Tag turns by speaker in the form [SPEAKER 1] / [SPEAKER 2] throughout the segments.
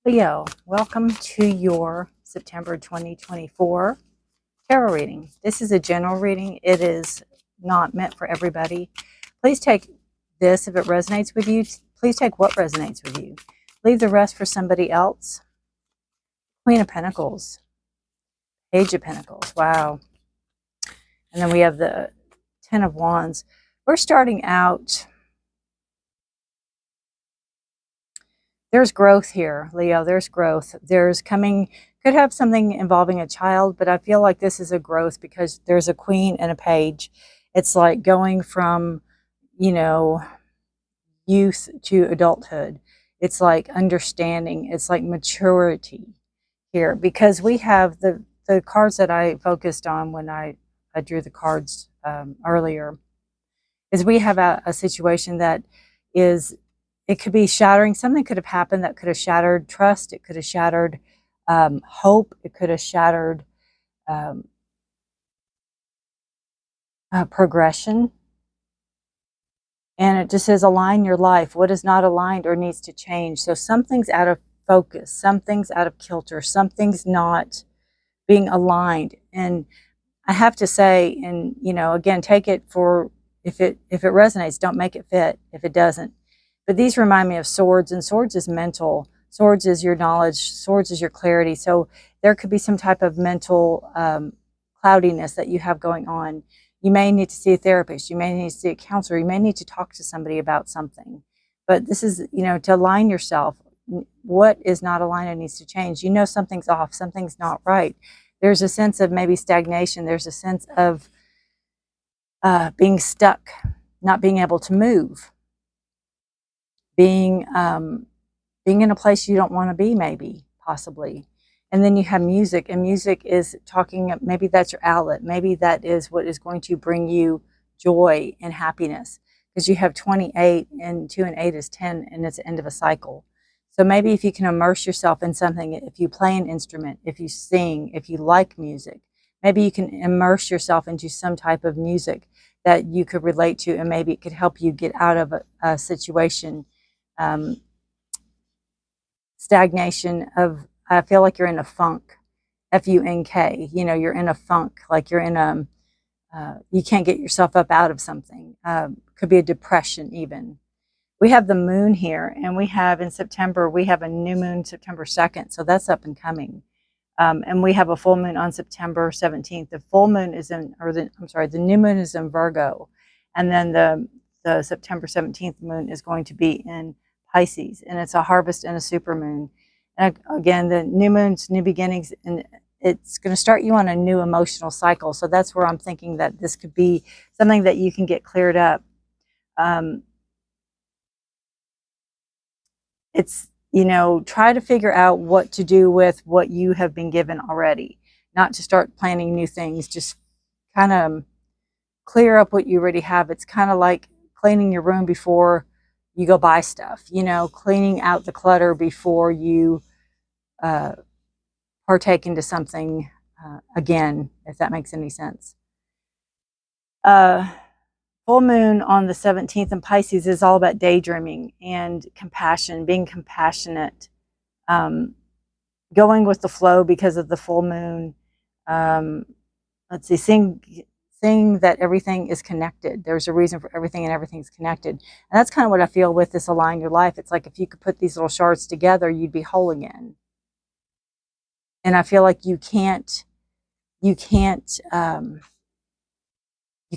[SPEAKER 1] Leo, welcome to your September 2024 tarot reading. This is a general reading. It is not meant for everybody. Please take this if it resonates with you. Please take what resonates with you. Leave the rest for somebody else. Queen of Pentacles, Page of Pentacles. Wow. And then we have the Ten of Wands. We're starting out. There's growth here, Leo. There's growth. There's coming, could have something involving a child, but I feel like this is a growth because there's a queen and a page. It's like going from, youth to adulthood. It's like understanding. It's like maturity here because we have the cards that I focused on when I drew the cards earlier, is we have a situation that is, it could be shattering. Something could have happened that could have shattered trust. It could have shattered hope. It could have shattered progression. And it just says align your life. What is not aligned or needs to change. So something's out of focus. Something's out of kilter. Something's not being aligned. And I have to say, and again, take it for, if it resonates, don't make it fit if it doesn't. But these remind me of swords, and swords is mental. Swords is your knowledge. Swords is your clarity. So there could be some type of mental cloudiness that you have going on. You may need to see a therapist. You may need to see a counselor. You may need to talk to somebody about something. But this is, to align yourself. What is not aligned and needs to change? Something's off. Something's not right. There's a sense of maybe stagnation. There's a sense of being stuck, not being able to move. Being in a place you don't want to be, maybe, possibly. And then you have music, and music is talking, maybe that's your outlet. Maybe that is what is going to bring you joy and happiness, because you have 28, and 2 and 8 is 10, and it's the end of a cycle. So maybe if you can immerse yourself in something, if you play an instrument, if you sing, if you like music, maybe you can immerse yourself into some type of music that you could relate to, and maybe it could help you get out of a situation. Stagnation of, I feel like you're in a funk, F-U-N-K, you're in a funk, like you're in a, you can't get yourself up out of something. Could be a depression even. We have the moon here, and we have in September, we have a new moon September 2nd, so that's up and coming. And we have a full moon on September 17th. The full moon is in, the new moon is in Virgo. And then the September 17th moon is going to be in Pisces, and it's a harvest and a super moon. And again, the new moon's new beginnings, and it's going to start you on a new emotional cycle. So that's where I'm thinking that this could be something that you can get cleared up. It's, try to figure out what to do with what you have been given already, not to start planning new things. Just kind of clear up what you already have. It's kind of like cleaning your room before you go buy stuff, cleaning out the clutter before you partake into something again, if that makes any sense. Full moon on the 17th in Pisces is all about daydreaming and compassion, being compassionate, going with the flow because of the full moon. Let's see, seeing that everything is connected. There's a reason for everything, and everything's connected. And that's kind of what I feel with this align your life. It's like if you could put these little shards together, you'd be whole again. And I feel like you can't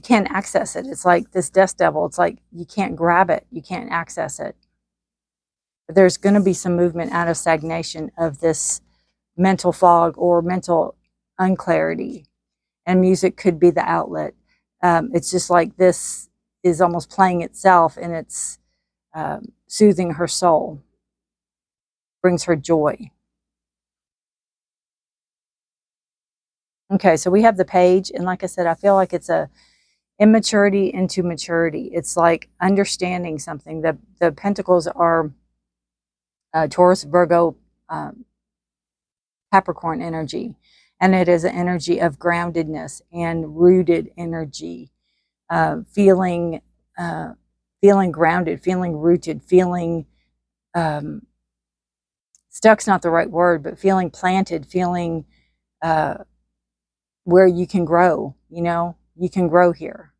[SPEAKER 1] access it. It's like this dust devil. It's like you can't grab it. You can't access it. But there's going to be some movement out of stagnation of this mental fog or mental unclarity. And music could be the outlet. It's just like this is almost playing itself, and it's soothing her soul, brings her joy. Okay, so we have the page, and like I said, I feel like it's a immaturity into maturity. It's like understanding something. The pentacles are Taurus, Virgo, Capricorn energy. And it is an energy of groundedness and rooted energy, feeling grounded, feeling rooted, feeling stuck's not the right word, but feeling planted, feeling where you can grow, you know, you can grow here.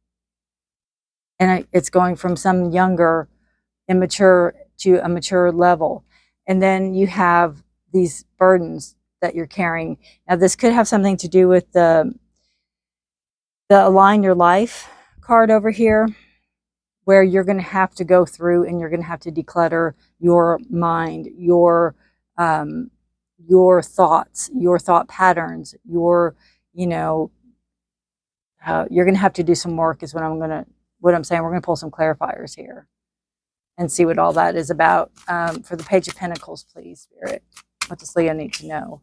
[SPEAKER 1] And it's going from some younger, immature to a mature level. And then you have these burdens that you're carrying. Now, this could have something to do with the align your life card over here, where you're going to have to go through and you're going to have to declutter your mind, your thoughts, your thought patterns, your, you know, you're going to have to do some work is what I'm saying. We're going to pull some clarifiers here and see what all that is about. For the Page of Pentacles, please, Spirit. What does Leo need to know?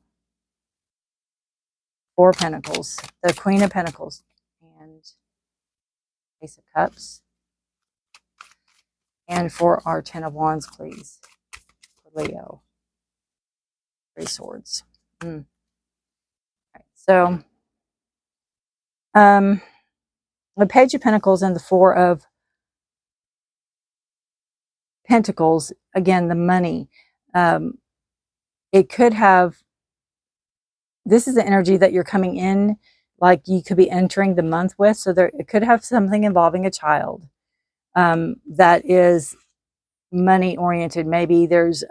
[SPEAKER 1] 4 Pentacles, the Queen of Pentacles, and Ace of Cups. And for our 10 of Wands, please, for Leo. 3 Swords. Right, so, the Page of Pentacles and the 4 of Pentacles, again, the money. It could have, this is the energy that you're coming in, like you could be entering the month with. So it could have something involving a child that is money oriented. Maybe there's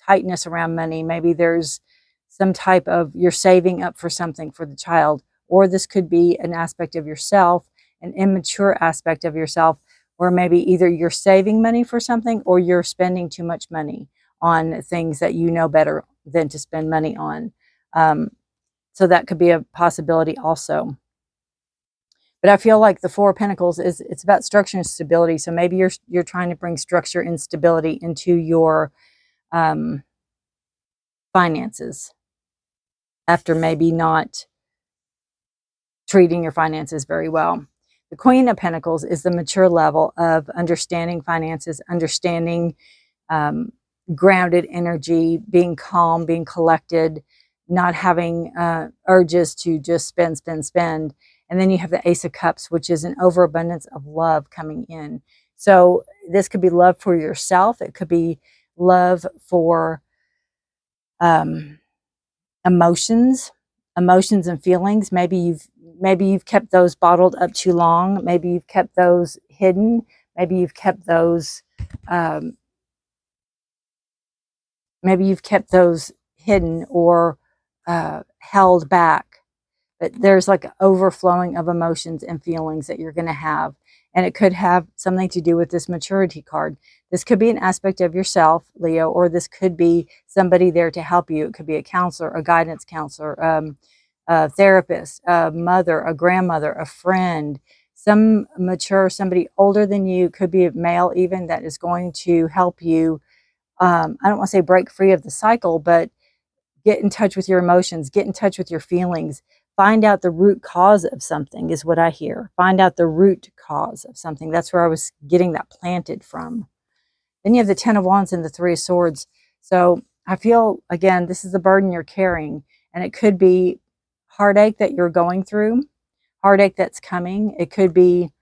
[SPEAKER 1] tightness around money. Maybe there's some type of, you're saving up for something for the child. Or this could be an aspect of yourself, an immature aspect of yourself, where maybe either you're saving money for something or you're spending too much money on things that you know better than to spend money on. So that could be a possibility also. But I feel like the 4 of Pentacles it's about structure and stability. So maybe you're trying to bring structure and stability into your finances after maybe not treating your finances very well. The Queen of Pentacles is the mature level of understanding finances, understanding grounded energy, being calm, being collected, not having urges to just spend, spend, spend. And then you have the Ace of Cups, which is an overabundance of love coming in. So this could be love for yourself. It could be love for emotions and feelings. Maybe you've kept those bottled up too long. Maybe you've kept those hidden. Maybe you've kept those hidden or held back. But there's like overflowing of emotions and feelings that you're going to have. And it could have something to do with this maturity card. This could be an aspect of yourself, Leo, or this could be somebody there to help you. It could be a counselor, a guidance counselor, a therapist, a mother, a grandmother, a friend, some mature, somebody older than you, could be a male even, that is going to help you. I don't want to say break free of the cycle, but get in touch with your emotions, get in touch with your feelings, find out the root cause of something is what I hear. Find out the root cause of something. That's where I was getting that planted from. Then you have the 10 of Wands and the 3 of Swords. So I feel, again, this is the burden you're carrying, and it could be heartache that you're going through, heartache that's coming. It could be,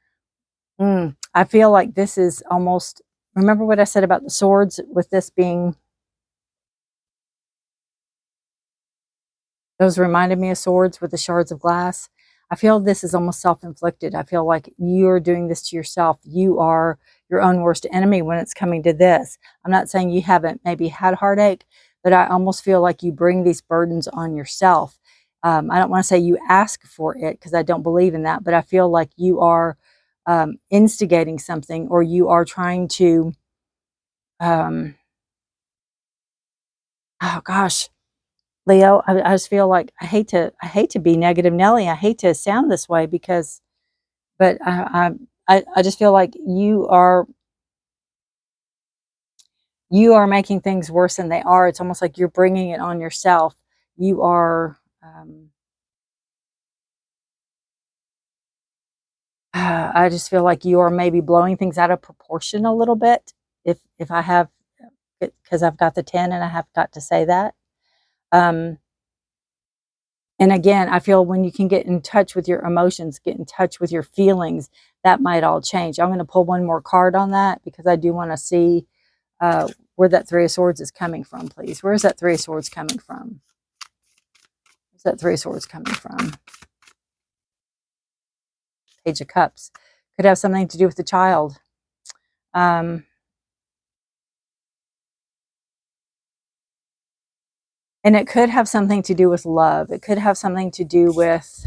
[SPEAKER 1] I feel like this is almost, remember what I said about the swords, with this being, those reminded me of swords with the shards of glass. I feel this is almost self-inflicted. I feel like you're doing this to yourself. You are your own worst enemy when it's coming to this. I'm not saying you haven't maybe had heartache, but I almost feel like you bring these burdens on yourself. I don't want to say you ask for it, because I don't believe in that, but I feel like you are instigating something, or you are trying to, oh gosh, Leo, I just feel like I hate to be negative Nelly. I hate to sound this way, but I just feel like you are making things worse than they are. It's almost like you're bringing it on yourself. You are, I just feel like you are maybe blowing things out of proportion a little bit. If I have, because I've got the 10 and I have got to say that. And again, I feel when you can get in touch with your emotions, get in touch with your feelings, that might all change. I'm going to pull one more card on that, because I do want to see where that Three of Swords is coming from, please. Where is that Three of Swords coming from? Where's that Three of Swords coming from? Page of Cups. Could have something to do with the child. And it could have something to do with love. It could have something to do with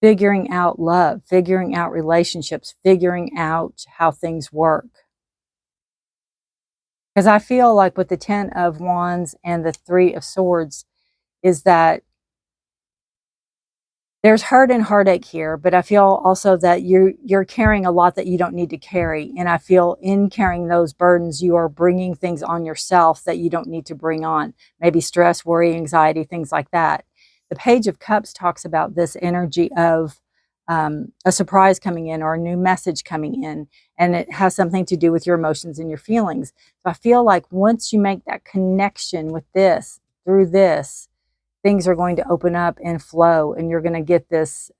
[SPEAKER 1] figuring out love, figuring out relationships, figuring out how things work. Because I feel like with the Ten of Wands and the Three of Swords is that there's hurt and heartache here, but I feel also that you're carrying a lot that you don't need to carry. And I feel in carrying those burdens, you are bringing things on yourself that you don't need to bring on. Maybe stress, worry, anxiety, things like that. The Page of Cups talks about this energy of a surprise coming in or a new message coming in. And it has something to do with your emotions and your feelings. So I feel like once you make that connection with this, through this, things are going to open up and flow, and you're going to get this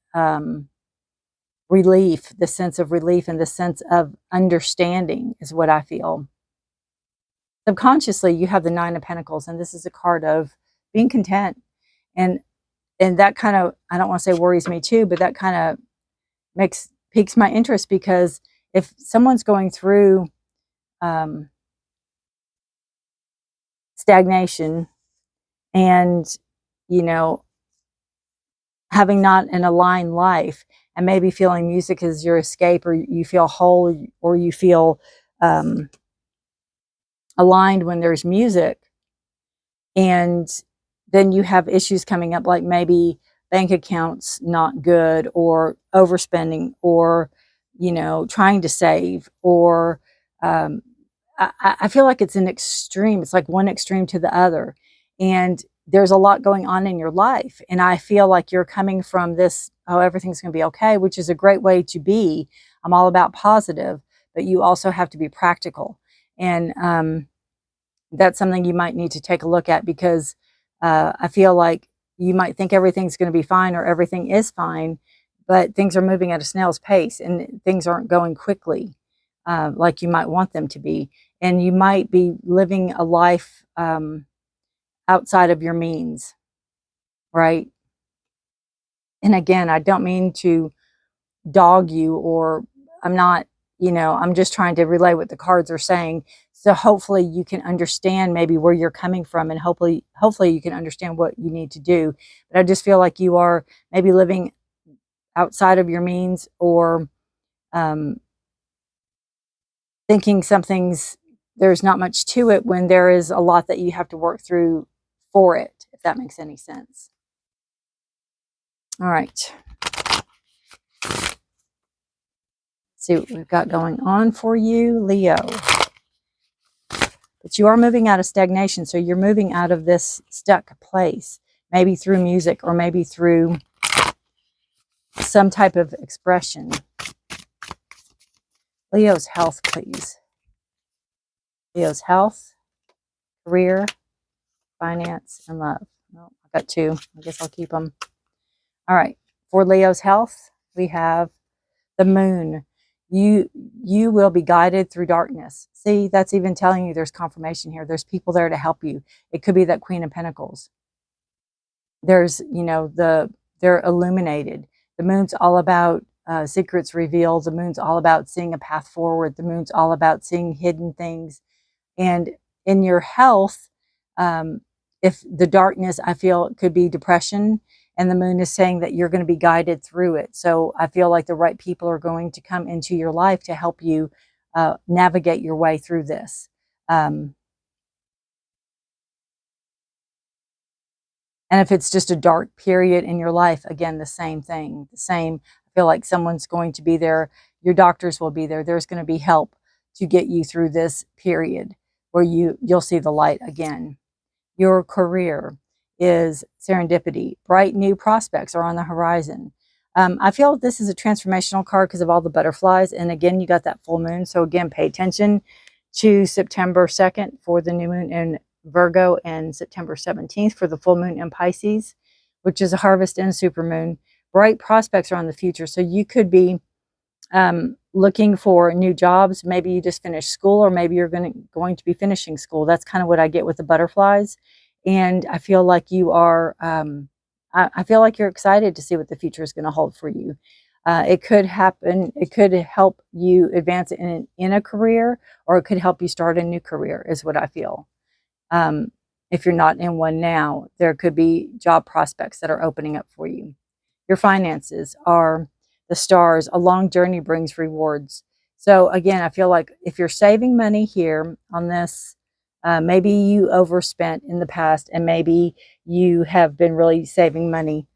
[SPEAKER 1] relief, the sense of relief and the sense of understanding is what I feel. Subconsciously, you have the Nine of Pentacles, and this is a card of being content. And that kind of, I don't want to say worries me too, but that kind of piques my interest, because if someone's going through stagnation and, you know, having not an aligned life, and maybe feeling music is your escape, or you feel whole, or you feel aligned when there's music, and then you have issues coming up, like maybe bank accounts not good, or overspending, or, you know, trying to save, or I feel like it's an extreme. It's like one extreme to the other. And there's a lot going on in your life. And I feel like you're coming from this, oh, everything's going to be okay, which is a great way to be. I'm all about positive, but you also have to be practical. And that's something you might need to take a look at, because I feel like you might think everything's going to be fine, or everything is fine, but things are moving at a snail's pace, and things aren't going quickly like you might want them to be. And you might be living a life outside of your means, right? And again, I don't mean to dog you, or I'm not, you know, I'm just trying to relay what the cards are saying. So hopefully you can understand maybe where you're coming from, and hopefully you can understand what you need to do. But I just feel like you are maybe living outside of your means, or thinking there's not much to it, when there is a lot that you have to work through for it, if that makes any sense. All right. See what we've got going on for you, Leo. But you are moving out of stagnation, so you're moving out of this stuck place, maybe through music, or maybe through some type of expression. Leo's health, please. Leo's health, career, finance, and love. Oh, I got two. I guess I'll keep them. All right. For Leo's health, we have the moon. You will be guided through darkness. See, that's even telling you there's confirmation here. There's people there to help you. It could be that Queen of Pentacles. There's, you know, they're illuminated. The moon's all about secrets revealed. The moon's all about seeing a path forward. The moon's all about seeing hidden things. And in your health, if the darkness, I feel, could be depression, and the moon is saying that you're going to be guided through it. So I feel like the right people are going to come into your life to help you navigate your way through this. And if it's just a dark period in your life, again, the same thing. The same. I feel like someone's going to be there. Your doctors will be there. There's going to be help to get you through this period where you'll see the light again. Your career is serendipity. Bright new prospects are on the horizon. I feel this is a transformational card because of all the butterflies. And again, you got that full moon. So again, pay attention to September 2nd for the new moon in Virgo, and September 17th for the full moon in Pisces, which is a harvest and supermoon. Bright prospects are on the future. So you could be looking for new jobs. Maybe you just finished school, or maybe you're going to be finishing school. That's kind of what I get with the butterflies. And I feel like you are, I feel like you're excited to see what the future is going to hold for you. It could happen. It could help you advance in a career, or it could help you start a new career, is what I feel. Um, if you're not in one now, there could be job prospects that are opening up for you. Your finances are the stars. A long journey brings rewards. So again, I feel like if you're saving money here on this, maybe you overspent in the past, and maybe you have been really saving money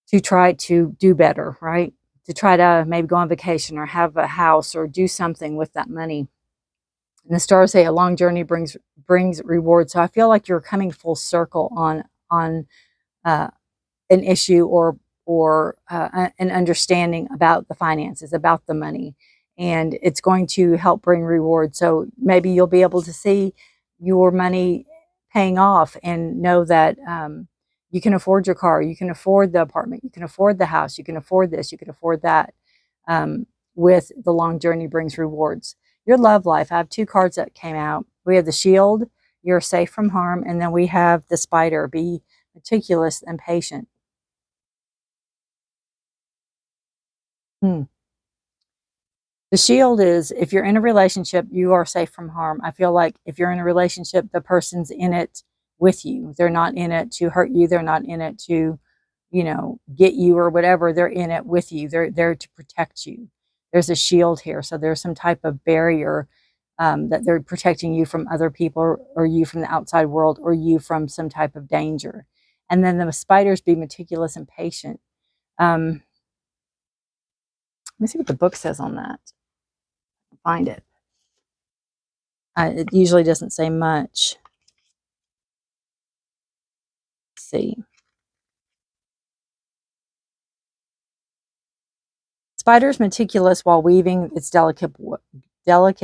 [SPEAKER 1] to try to do better, right? To try to maybe go on vacation or have a house or do something with that money. And the stars say a long journey brings reward. So I feel like you're coming full circle on uh, an issue, or an understanding about the finances, about the money, and it's going to help bring reward. So maybe you'll be able to see your money paying off, and know that you can afford your car, you can afford the apartment, you can afford the house, you can afford this, you can afford that. Um, with the long journey brings rewards. Your love life, I have two cards that came out. We have the shield, you're safe from harm, and then we have the spider, be meticulous and patient. Hmm. The shield is, if you're in a relationship, you are safe from harm. I feel like if you're in a relationship, the person's in it with you. They're not in it to hurt you. They're not in it to, get you or whatever. They're in it with you. They're there to protect you. There's a shield here. So there's some type of barrier, that they're protecting you from other people, or you from the outside world, or you from some type of danger. And then the spiders, be meticulous and patient. Let me see what the book says on that. Find it. It usually doesn't say much. Let's see. Spiders meticulous while weaving its delicate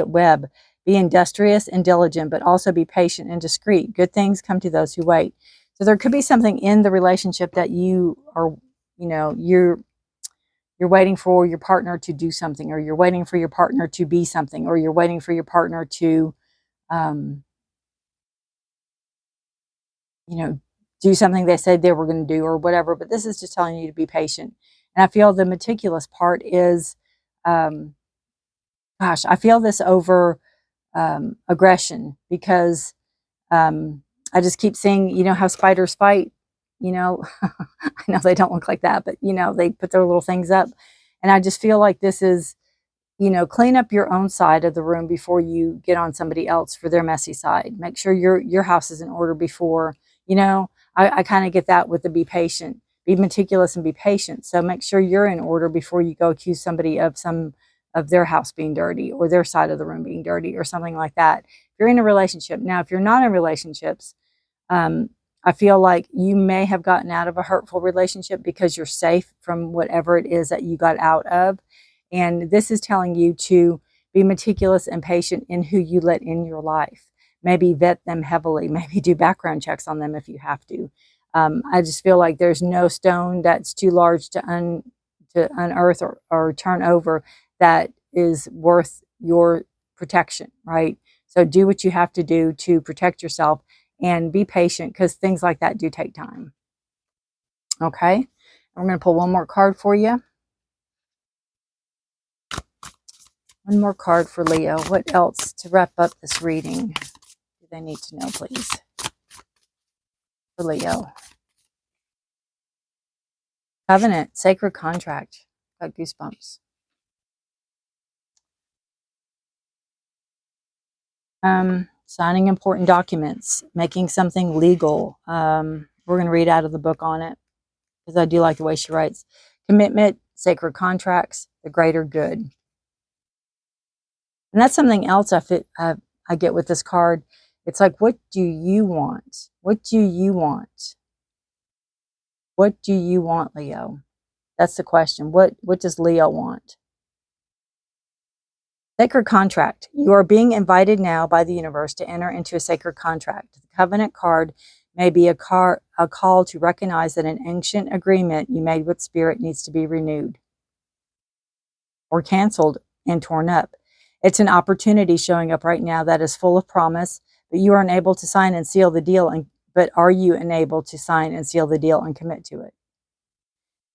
[SPEAKER 1] web. Be industrious and diligent, but also be patient and discreet. Good things come to those who wait. So there could be something in the relationship that you are, you're waiting for your partner to do something, or you're waiting for your partner to be something, or you're waiting for your partner to, um, you know, do something they said they were going to do, or whatever. But this is just telling you to be patient. And I feel the meticulous part is, um, gosh, I feel this over aggression, because I just keep seeing, how spiders fight. I know they don't look like that, but they put their little things up, and I just feel like this is, clean up your own side of the room before you get on somebody else for their messy side. Make sure your house is in order before, I kind of get that with the be patient, be meticulous and be patient. So make sure you're in order before you go accuse somebody of some of their house being dirty, or their side of the room being dirty, or something like that. If you're in a relationship. Now, if you're not in relationships, um, I feel like you may have gotten out of a hurtful relationship because you're safe from whatever it is that you got out of. And this is telling you to be meticulous and patient in who you let in your life. Maybe vet them heavily, maybe do background checks on them if you have to. I just feel like there's no stone that's too large to unearth, or turn over, that is worth your protection, right? So do what you have to do to protect yourself, and be patient, because things like that do take time. Okay. I'm going to pull one more card for you. One more card for Leo. What else to wrap up this reading do they need to know, please, for Leo? Covenant, sacred contract. Got goosebumps. Signing important documents, making something legal. We're going to read out of the book on it, because I do like the way she writes. Commitment, sacred contracts, the greater good. And that's something else I get with this card. It's like, what do you want? What do you want? What do you want, Leo? That's the question. What does Leo want? Sacred contract. You are being invited now by the universe to enter into a sacred contract. The covenant card may be a call to recognize that an ancient agreement you made with spirit needs to be renewed. or canceled and torn up. It's an opportunity showing up right now that is full of promise, but you are unable to sign and seal the deal. But are you enabled to sign and seal the deal and commit to it?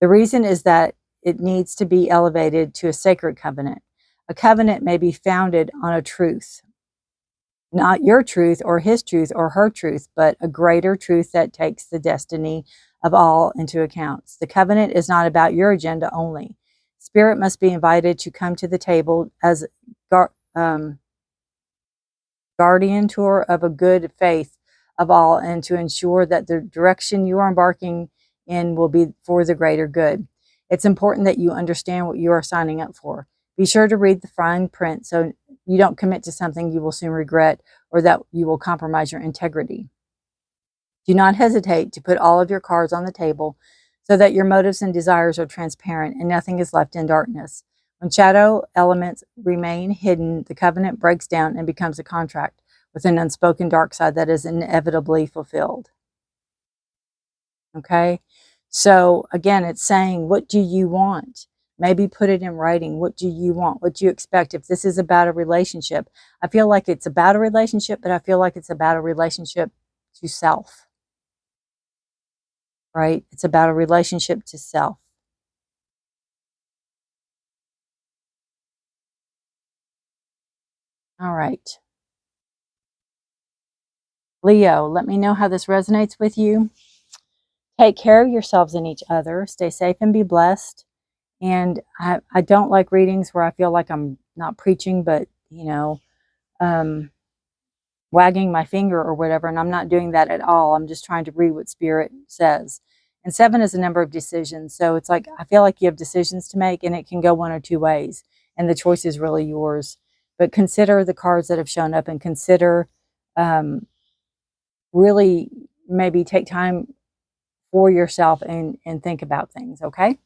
[SPEAKER 1] The reason is that it needs to be elevated to a sacred covenant. A covenant may be founded on a truth, not your truth or his truth or her truth, but a greater truth that takes the destiny of all into account. The covenant is not about your agenda only. Spirit must be invited to come to the table as guardian tour of a good faith of all, and to ensure that the direction you are embarking in will be for the greater good. It's important that you understand what you are signing up for. Be sure to read the fine print so you don't commit to something you will soon regret or that you will compromise your integrity. Do not hesitate to put all of your cards on the table so that your motives and desires are transparent and nothing is left in darkness. When shadow elements remain hidden, the covenant breaks down and becomes a contract with an unspoken dark side that is inevitably fulfilled. Okay? So again, it's saying, what do you want? Maybe put it in writing. What do you want? What do you expect? If this is about a relationship, I feel like it's about a relationship, but I feel like it's about a relationship to self, right? It's about a relationship to self. All right. Leo, let me know how this resonates with you. Take care of yourselves and each other. Stay safe and be blessed. And I don't like readings where I feel like I'm not preaching, but, wagging my finger or whatever. And I'm not doing that at all. I'm just trying to read what Spirit says. And 7 is a number of decisions. So it's like, I feel like you have decisions to make and it can go one or two ways. And the choice is really yours. But consider the cards that have shown up and consider really maybe take time for yourself and think about things, okay?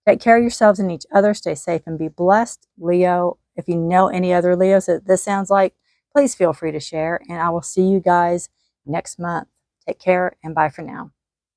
[SPEAKER 1] Take care of yourselves and each other. Stay safe and be blessed. Leo, if you know any other Leos that this sounds like, please feel free to share. And I will see you guys next month. Take care and bye for now.